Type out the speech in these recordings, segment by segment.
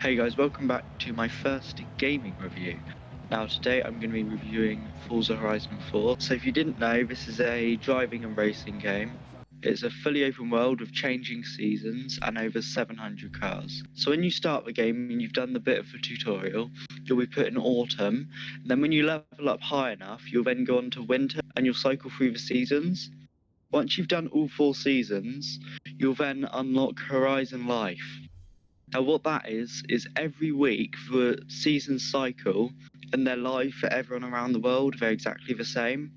Hey guys, welcome back to my first gaming review. Now today I'm going to be reviewing Forza Horizon 4. So if you didn't know, this is a driving and racing game. It's a fully open world with changing seasons and over 700 cars. So when you start the game and you've done the bit of the tutorial, you'll be put in autumn. And then when you level up high enough, you'll then go on to winter and you'll cycle through the seasons. Once you've done all 4 seasons, you'll then unlock Horizon Life. Now what that is every week the season cycle and their life for everyone around the world, they're exactly the same.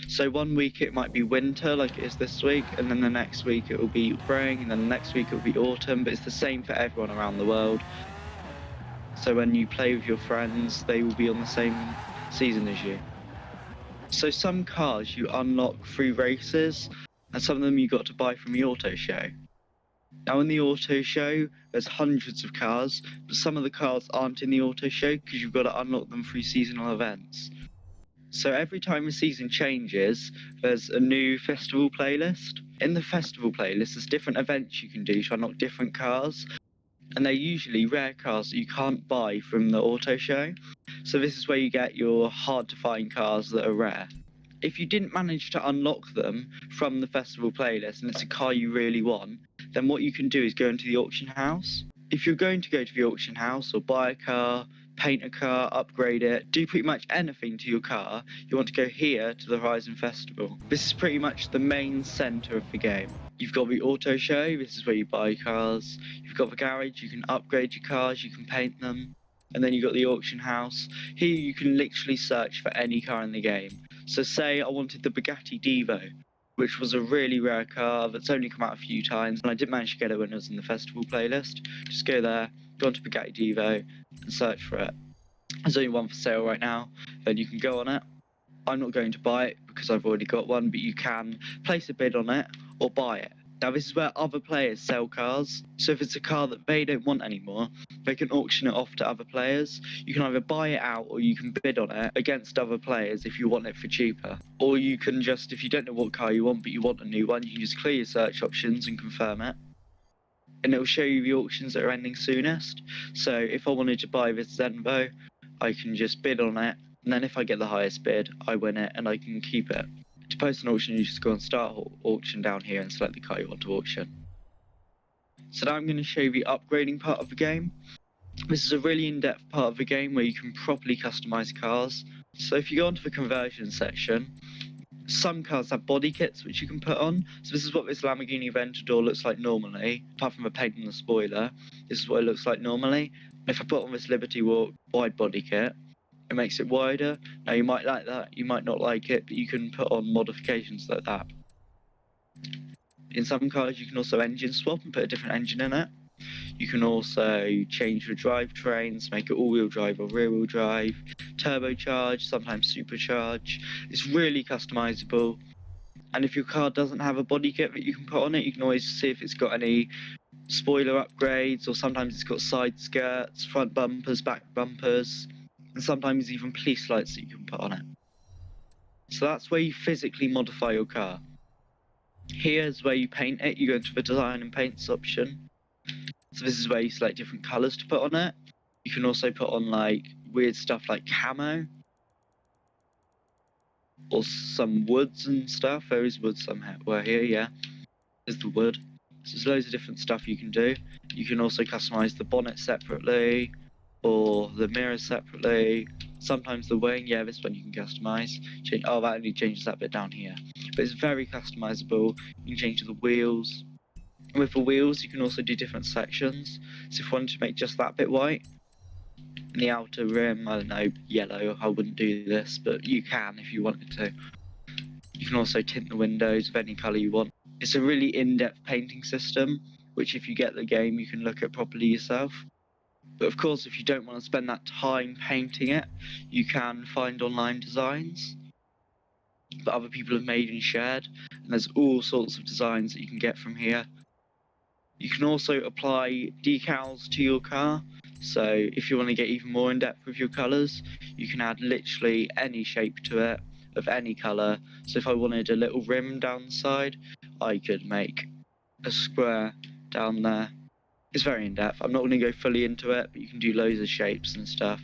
So one week it might be winter like it is this week, and then the next week it will be spring, and then the next week it will be autumn, but it's the same for everyone around the world. So when you play with your friends, they will be on the same season as you. So some cars you unlock through races, and some of them you got to buy from the auto show. Now in the auto show, there's hundreds of cars, but some of the cars aren't in the auto show because you've got to unlock them through seasonal events. So every time a season changes, there's a new festival playlist. In the festival playlist, there's different events you can do to unlock different cars, and they're usually rare cars that you can't buy from the auto show. So this is where you get your hard to find cars that are rare. If you didn't manage to unlock them from the festival playlist and it's a car you really want, then what you can do is go into the auction house. If you're going to go to the auction house or buy a car, paint a car, upgrade it, do pretty much anything to your car, you want to go here to the Horizon Festival. This is pretty much the main centre of the game. You've got the auto show, this is where you buy cars. You've got the garage, you can upgrade your cars, you can paint them. And then you've got the auction house. Here you can literally search for any car in the game. So say I wanted the Bugatti Divo, which was a really rare car that's only come out a few times, and I didn't manage to get it when it was in the festival playlist. Just go there, go onto Bugatti Divo, and search for it. There's only one for sale right now, then you can go on it. I'm not going to buy it because I've already got one, but you can place a bid on it or buy it. Now this is where other players sell cars, so if it's a car that they don't want anymore, they can auction it off to other players. You can either buy it out or you can bid on it against other players if you want it for cheaper. Or you can just, if you don't know what car you want but you want a new one, you can just clear your search options and confirm it. And it will show you the auctions that are ending soonest. So if I wanted to buy this Zenvo, I can just bid on it, and then if I get the highest bid, I win it and I can keep it. To post an auction, you just go on start auction down here and select the car you want to auction. So now I'm going to show you the upgrading part of the game. This is a really in-depth part of the game where you can properly customize cars. So if you go onto the conversion section, some cars have body kits which you can put on. So this is what this Lamborghini Aventador looks like normally, apart from the paint and the spoiler. This is what it looks like normally. If I put on this Liberty Walk wide body kit, it makes it wider. Now you might like that, you might not like it, but you can put on modifications like that. In some cars you can also engine swap and put a different engine in it. You can also change the drivetrains, make it all-wheel drive or rear-wheel drive, turbocharge, sometimes supercharge. It's really customizable. And if your car doesn't have a body kit that you can put on it, you can always see if it's got any spoiler upgrades, or sometimes it's got side skirts, front bumpers, back bumpers, and sometimes even police lights that you can put on it. So that's where you physically modify your car. Here's where you paint it. You go into the design and paints option. So this is where you select different colours to put on it. You can also put on like weird stuff like camo, or some woods and stuff. There is wood somewhere here, yeah. There's the wood. So there's loads of different stuff you can do. You can also customise the bonnet separately, or the mirrors separately. Sometimes the wing, yeah, this one you can customise. Oh, that only changes that bit down here. But it's very customisable. You can change the wheels. With the wheels, you can also do different sections. So if you wanted to make just that bit white, and the outer rim, I don't know, yellow, I wouldn't do this, but you can if you wanted to. You can also tint the windows of any colour you want. It's a really in-depth painting system, which if you get the game, you can look at properly yourself. But of course, if you don't want to spend that time painting it, you can find online designs that other people have made and shared. And there's all sorts of designs that you can get from here. You can also apply decals to your car. So if you want to get even more in depth with your colours, you can add literally any shape to it of any colour. So if I wanted a little rim down the side, I could make a square down there It's very in-depth. I'm not going to go fully into it, but you can do loads of shapes and stuff.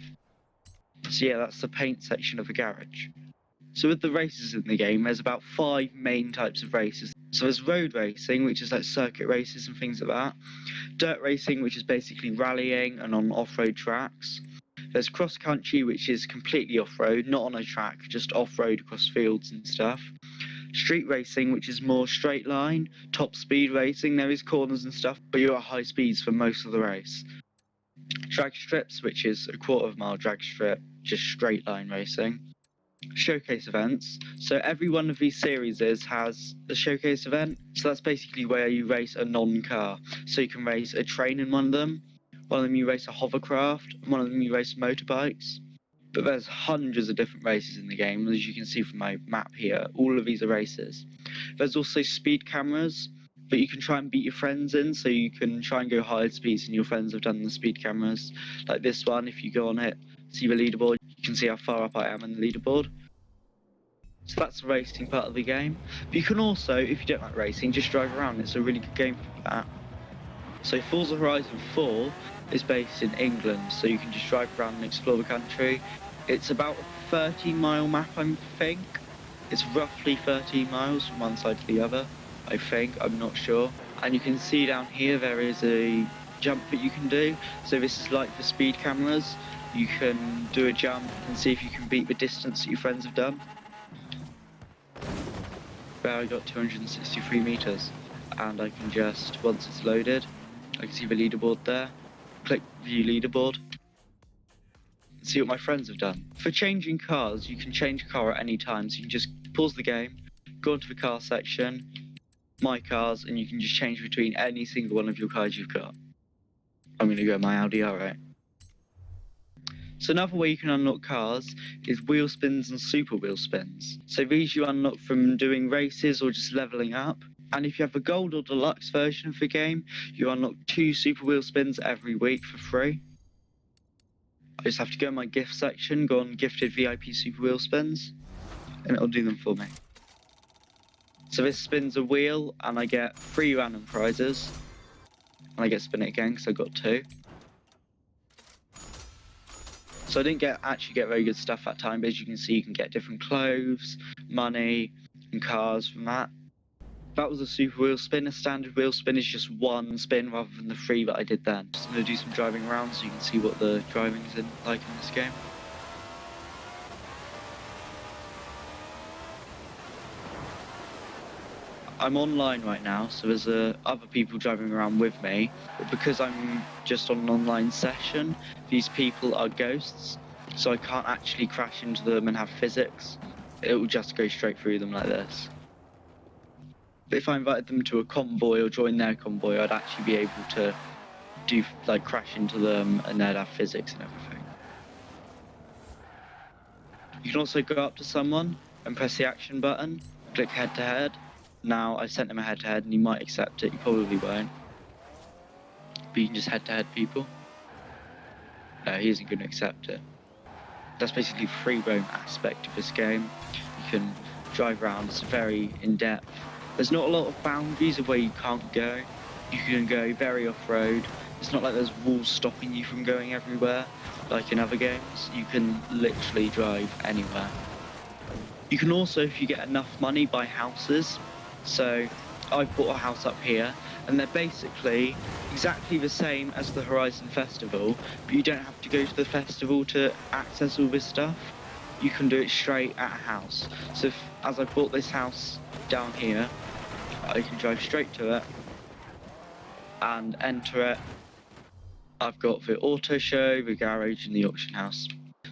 So yeah, that's the paint section of a garage. So with the races in the game, there's about 5 main types of races. So there's road racing, which is like circuit races and things like that. Dirt racing, which is basically rallying and on off-road tracks. There's cross-country, which is completely off-road, not on a track, just off-road across fields and stuff. Street racing, which is more straight line. Top speed racing, there is corners and stuff, but you're at high speeds for most of the race. Drag strips, which is a 1/4 mile drag strip, just straight line racing. Showcase events. So every one of these series has a showcase event. So that's basically where you race a non-car. So you can race a train in one of them you race a hovercraft, and one of them you race motorbikes. But there's hundreds of different races in the game, as you can see from my map here. All of these are races. There's also speed cameras, but you can try and beat your friends in, so you can try and go higher speeds than your friends have done in the speed cameras. Like this one, if you go on it, see the leaderboard, you can see how far up I am in the leaderboard. So that's the racing part of the game. But you can also, if you don't like racing, just drive around. It's a really good game for that. So Forza Horizon 4 is based in England, so you can just drive around and explore the country. It's about a 30-mile map, I think. It's roughly 13 miles from one side to the other, I think. I'm not sure. And you can see down here there is a jump that you can do. So this is like the speed cameras. You can do a jump and see if you can beat the distance that your friends have done. There I got 263 meters, and I can just, once it's loaded, I can see the leaderboard there. Click view leaderboard, see what my friends have done. For changing cars, you can change car at any time, so you can just pause the game, go into the car section, my cars, and you can just change between any single one of your cars you've got. I'm going to go my Audi R8. So another way you can unlock cars is wheel spins and super wheel spins. So these you unlock from doing races or just leveling up. And if you have the gold or deluxe version of the game, you unlock 2 super wheel spins every week for free. I just have to go in my gift section, go on gifted VIP super wheel spins, and it'll do them for me. So this spins a wheel and I get 3 random prizes. And I get to spin it again because I got 2. So I didn't actually get very good stuff that time, but as you can see, you can get different clothes, money, and cars from that. That was a super wheel spin. A standard wheel spin is just 1 spin rather than the 3 that I did then. Just going to do some driving around so you can see what the driving is like in this game. I'm online right now, so there's other people driving around with me, but because I'm just on an online session, these people are ghosts, so I can't actually crash into them and have physics. It will just go straight through them like this. But if I invited them to a convoy or join their convoy, I'd actually be able to crash into them and they'd have physics and everything. You can also go up to someone and press the action button, click head to head. Now I sent him a head to head and he might accept it, he probably won't. But you can just head to head people. No, he isn't going to accept it. That's basically the free roam aspect of this game. You can drive around, it's very in-depth. There's not a lot of boundaries of where you can't go. You can go very off-road. It's not like there's walls stopping you from going everywhere, like in other games. You can literally drive anywhere. You can also, if you get enough money, buy houses. So I've bought a house up here, and they're basically exactly the same as the Horizon Festival, but you don't have to go to the festival to access all this stuff. You can do it straight at a house. So as I bought this house down here, I can drive straight to it and enter it. I've got the auto show, the garage, and the auction house.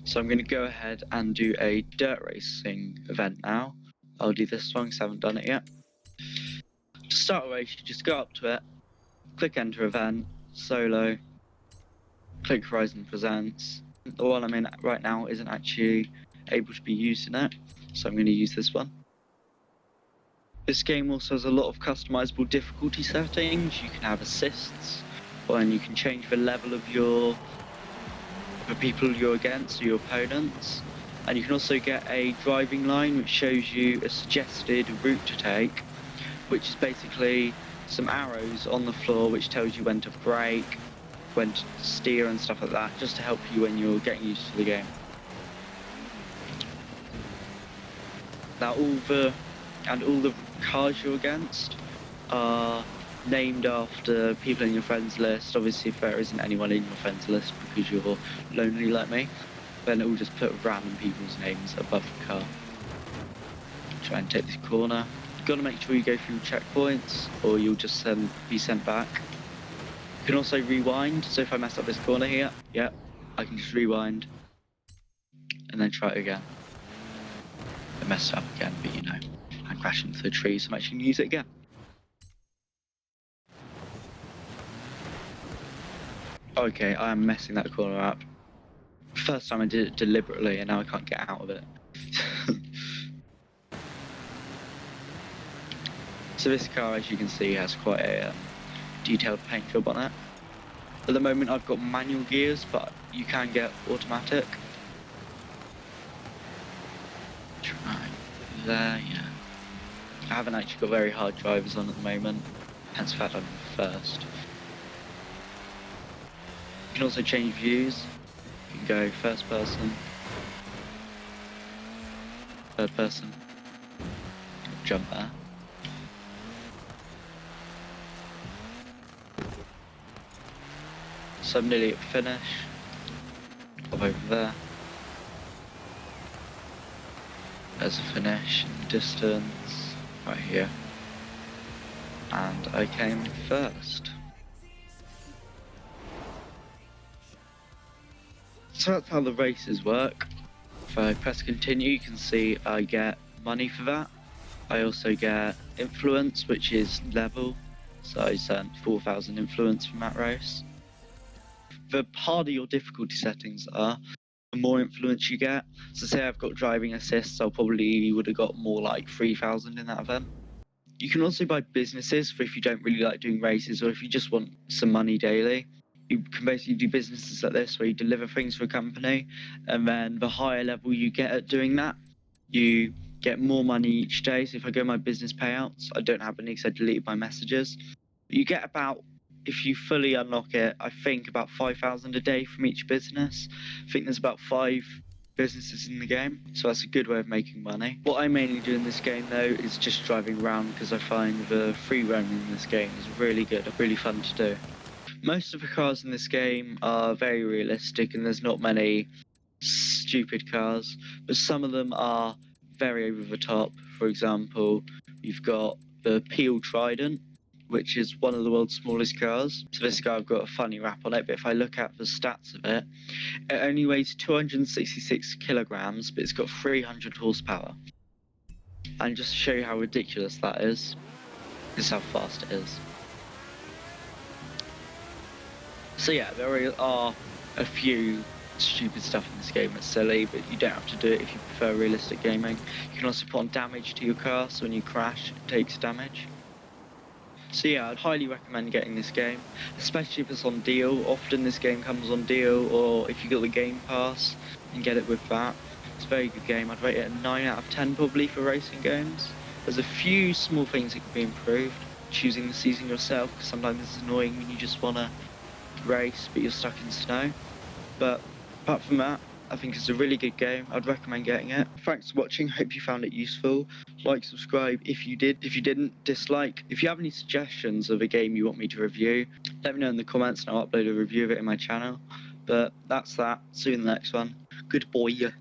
So I'm going to go ahead and do a dirt racing event now. I'll do this one because I haven't done it yet. To start a race, you just go up to it, click enter event, solo, click Horizon Presents. The one I'm in right now isn't actually able to be used in it, so I'm going to use this one. This game also has a lot of customizable difficulty settings. You can have assists, and you can change the level of the people you're against, or your opponents. And you can also get a driving line which shows you a suggested route to take, which is basically some arrows on the floor which tells you when to brake, when to steer and stuff like that, just to help you when you're getting used to the game. Now all the cars you're against are named after people in your friends list. Obviously if there isn't anyone in your friends list because you're lonely like me, then it will just put random people's names above the car. Try and take this corner. You've got to make sure you go through checkpoints or you'll just be sent back. You can also rewind, so if I mess up this corner here, yeah, I can just rewind and then try it again. I messed up again, but you know, I crashed into the tree, so I'm actually going to use it again. Okay, I am messing that corner up. First time I did it deliberately and now I can't get out of it. So this car, as you can see, has quite a detailed paint job on it. At the moment I've got manual gears, but you can get automatic. Right there, yeah. I haven't actually got very hard drivers on at the moment, hence the fact I'm first. You can also change views. You can go first person, third person, jump there. So I'm nearly at finish. Pop over there. There's a finish in the distance, right here. And I came first. So that's how the races work. If I press continue, you can see I get money for that. I also get influence, which is level. So I earned 4,000 influence from that race. The harder your difficulty settings are, the more influence you get. So say I've got driving assists, I'll probably would have got more like 3,000 in that event. You can also buy businesses for if you don't really like doing races or if you just want some money daily. You can basically do businesses like this where you deliver things for a company, and then the higher level you get at doing that, you get more money each day. So if I go my business payouts, I don't have any because I deleted my messages. You get about, if you fully unlock it, I think about 5,000 a day from each business. I think there's about 5 businesses in the game, so that's a good way of making money. What I mainly do in this game though is just driving around because I find the free roaming in this game is really good, really fun to do. Most of the cars in this game are very realistic and there's not many stupid cars, but some of them are very over the top. For example, you've got the Peel Trident, which is one of the world's smallest cars. So this car, I've got a funny wrap on it, but if I look at the stats of it, it only weighs 266 kilograms, but it's got 300 horsepower. And just to show you how ridiculous that is, this is how fast it is. So yeah, there are a few stupid stuff in this game that's silly, but you don't have to do it if you prefer realistic gaming. You can also put on damage to your car, so when you crash, it takes damage. So yeah, I'd highly recommend getting this game, especially if it's on deal. Often this game comes on deal, or if you got the Game Pass and get it with that. It's a very good game. I'd rate it a 9 out of 10 probably for racing games. There's a few small things that could be improved. Choosing the season yourself, because sometimes it's annoying when you just want to race but you're stuck in snow. But apart from that, I think it's a really good game. I'd recommend getting it. Thanks for watching. Hope you found it useful. Like, subscribe if you did. If you didn't, dislike. If you have any suggestions of a game you want me to review, let me know in the comments and I'll upload a review of it in my channel. But that's that. See you in the next one. Goodbye.